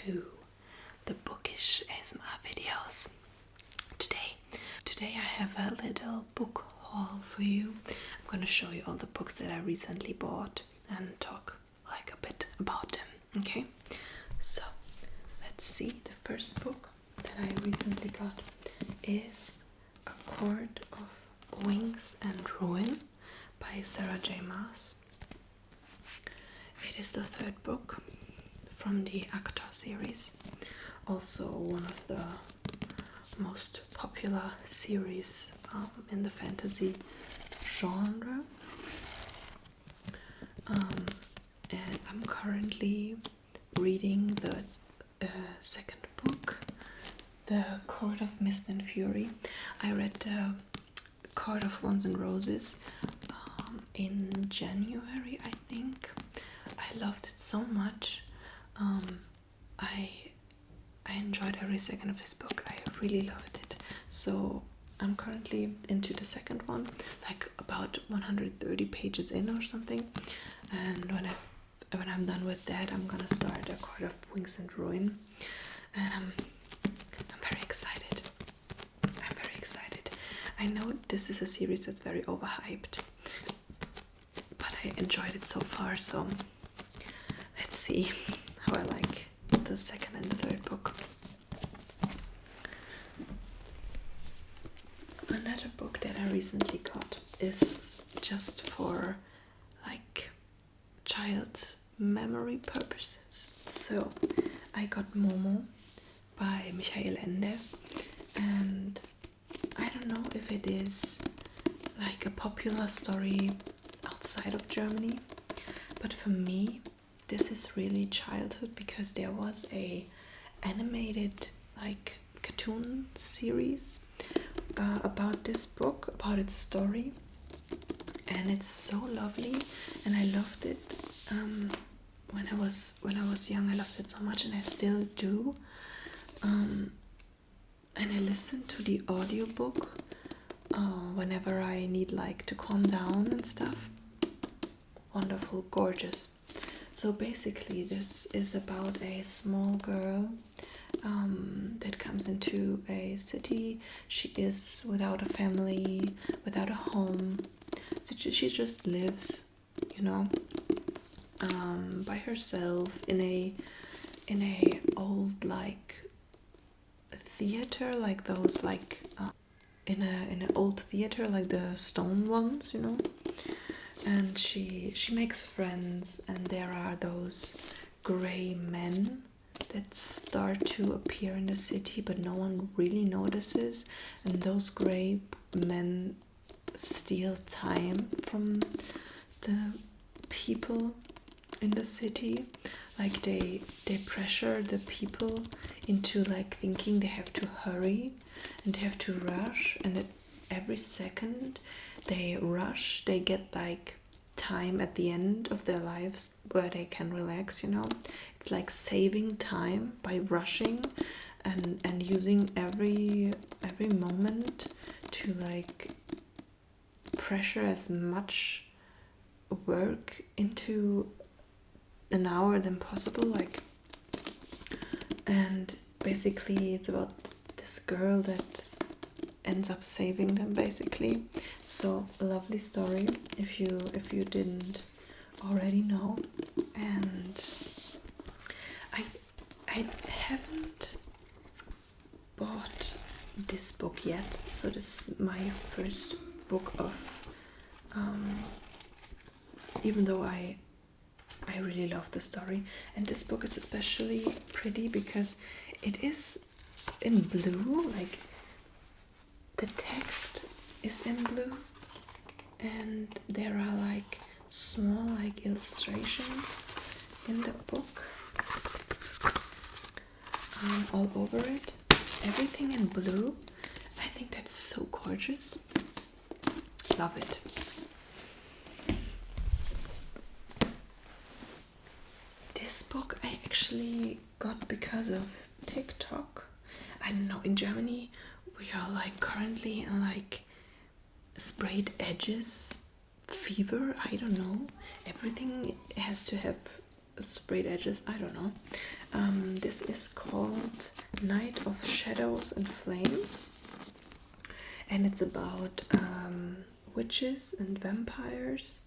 to the bookish ASMR videos. Today I have a little book haul for you. I'm gonna show you all the books that I recently bought and talk like a bit about them. Okay, so let's see. The first book that I recently got is A Court of Wings and Ruin by Sarah J. Maas. It is the third book from the ACOTAR series, also one of the most popular series in the fantasy genre. And I'm currently reading the second book, The Court of Mist and Fury. I read The Court of Thorns and Roses in January, I think. I loved it so much. I enjoyed every second of this book. I really loved it. So I'm currently into the second one, like about 130 pages in or something. And when I'm done with that, I'm gonna start A Court of Wings and Ruin. And I'm very excited. I know this is a series that's very overhyped, but I enjoyed it so far, so let's see how I like the second and the third book. Another book that I recently got is just for like child memory purposes. So I got Momo by Michael Ende, and I don't know if it is like a popular story outside of Germany, but for me this is really childhood because there was a animated like cartoon series about this book, about its story, and it's so lovely, and I loved it when I was young. I loved it so much, and I still do. And I listen to the audiobook whenever I need like to calm down and stuff. Wonderful, gorgeous. So basically this is about a small girl that comes into a city. She is without a family, without a home. So she just lives, by herself in a old like theater, like those like in an old theater, like the stone ones, And she makes friends, and there are those gray men that start to appear in the city, but no one really notices. And those gray men steal time from the people in the city. Like they pressure the people into like thinking they have to hurry and they have to rush, and at every second they rush, they get like time at the end of their lives where they can relax. It's like saving time by rushing and using every moment to like pressure as much work into an hour than possible, and basically it's about this girl that ends up saving them, basically. So a lovely story if you didn't already know. And I haven't bought this book yet, so this is my first book of even though I really love the story. And this book is especially pretty because it is in blue, like the text is in blue, and there are like small like illustrations in the book all over it, everything in blue. I think that's so gorgeous. Love it. This book I actually got because of TikTok. I don't know, in Germany we are like currently in like sprayed edges fever. I don't know, everything has to have sprayed edges, I don't know. This is called Night of Shadows and Flames, and it's about witches and vampires,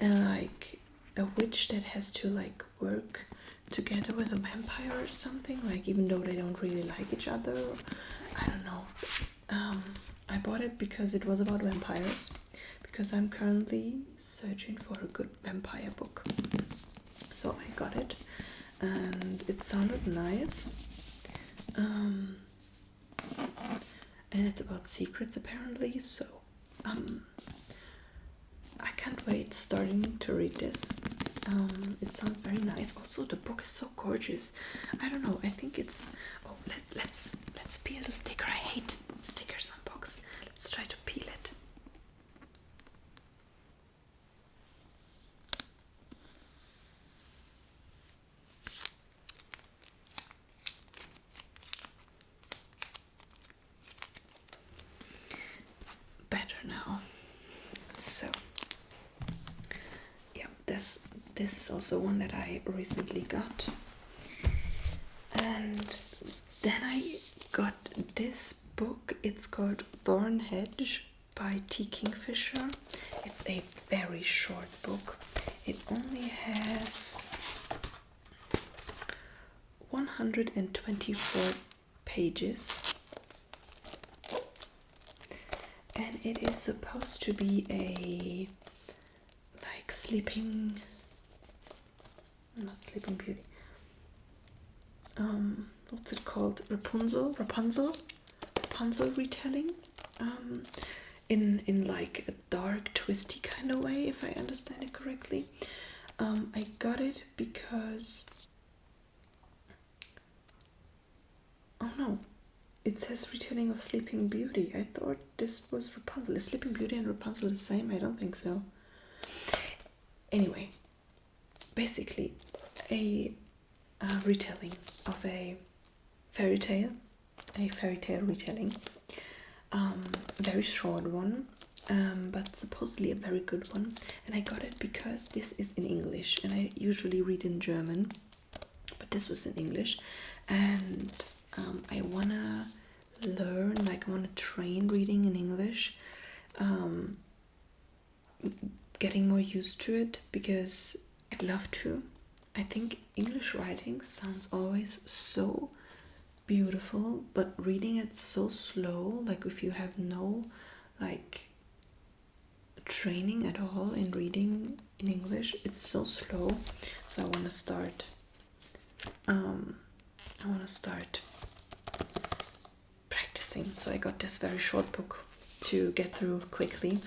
and like a witch that has to like work together with a vampire or something, like even though they don't really like each other. I don't know. I bought it because it was about vampires, because I'm currently searching for a good vampire book. So I got it, and it sounded nice. And it's about secrets apparently, so I can't wait starting to read this. It sounds very nice. Also, the book is so gorgeous. I don't know. I think it's. Oh, let's peel the sticker. I hate stickers on books. Let's try to peel it. Better now. So yeah, this is also one that I recently got, and then I got this book. It's called Thorn Hedge by T. Kingfisher. It's a very short book. It only has 124 pages, and it is supposed to be a like not Sleeping Beauty. What's it called? Rapunzel retelling. In like a dark, twisty kind of way, if I understand it correctly. I got it because. Oh no, it says retelling of Sleeping Beauty. I thought this was Rapunzel. Is Sleeping Beauty and Rapunzel the same? I don't think so. Anyway, basically, a retelling of a fairy tale retelling. Very short one, but supposedly a very good one. And I got it because this is in English, and I usually read in German, but this was in English, and I wanna learn, like I wanna train reading in English, getting more used to it, because I'd love to. I think English writing sounds always so beautiful, but reading it so slow. Like if you have no like training at all in reading in English, it's so slow. So I want to start. Practicing. So I got this very short book to get through quickly.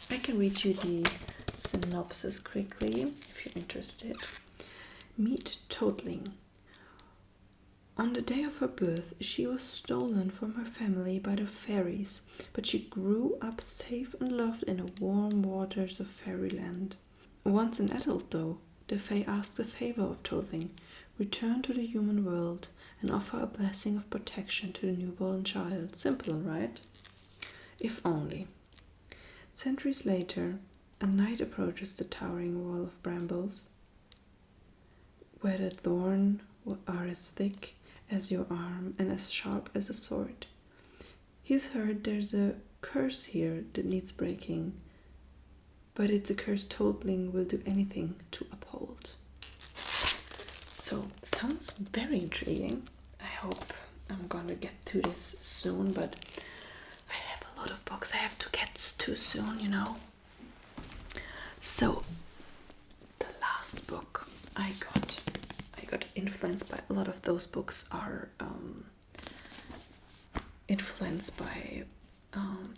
I can read you the synopsis quickly if you're interested. Meet Toadling. On the day of her birth, she was stolen from her family by the fairies, but she grew up safe and loved in the warm waters of fairyland. Once an adult, though, the Fae asked a favor of Toadling: return to the human world and offer a blessing of protection to the newborn child. Simple, right? If only. Centuries later, a knight approaches the towering wall of brambles, where the thorns are as thick as your arm and as sharp as a sword. He's heard there's a curse here that needs breaking, but it's a curse Toadling will do anything to uphold. So, sounds very intriguing. I hope I'm gonna get through this soon, but I have a lot of books I have to get to soon, you know. So, the last book I got influenced by a lot of those books are influenced by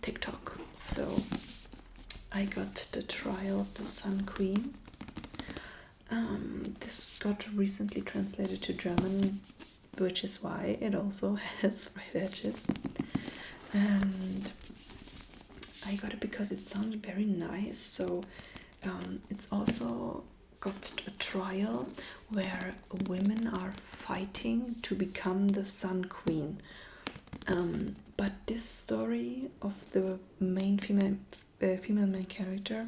TikTok. So I got The Trial of the Sun Queen. This got recently translated to German, which is why it also has red edges. And I got it because it sounded very nice. So it's also got a trial where women are fighting to become the Sun Queen. But this story of the main female main character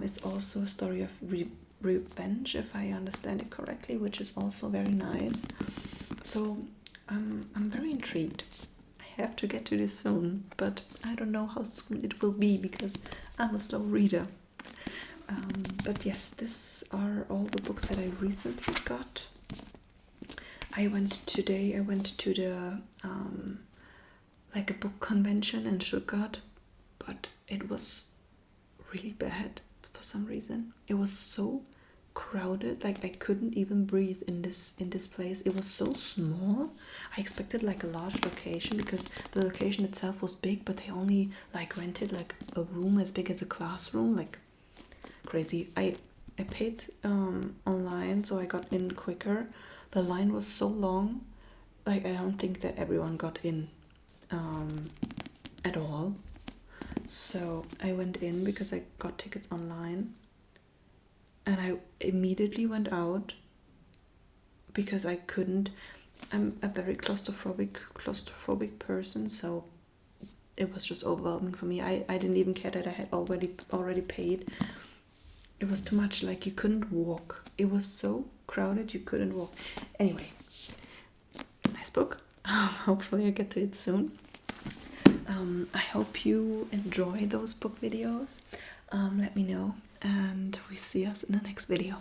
is also a story of Revenge, if I understand it correctly, which is also very nice. So I'm very intrigued. I have to get to this soon, but I don't know how soon it will be because I'm a slow reader. But yes, these are all the books that I recently got. I went to the like a book convention in Stuttgart, but it was really bad for some reason. It was so crowded, like I couldn't even breathe in this place. It was so small. I expected like a large location because the location itself was big, but they only like rented like a room as big as a classroom, like crazy. I paid online, so I got in quicker. The line was so long, like I don't think that everyone got in at all. So I went in because I got tickets online, and I immediately went out because I couldn't. I'm a very claustrophobic person, so it was just overwhelming for me. I didn't even care that I had already paid. It was too much. Like you couldn't walk. It was so crowded you couldn't walk. Anyway, nice book. Hopefully I get to it soon. I hope you enjoy those book videos. Let me know, and we see us in the next video.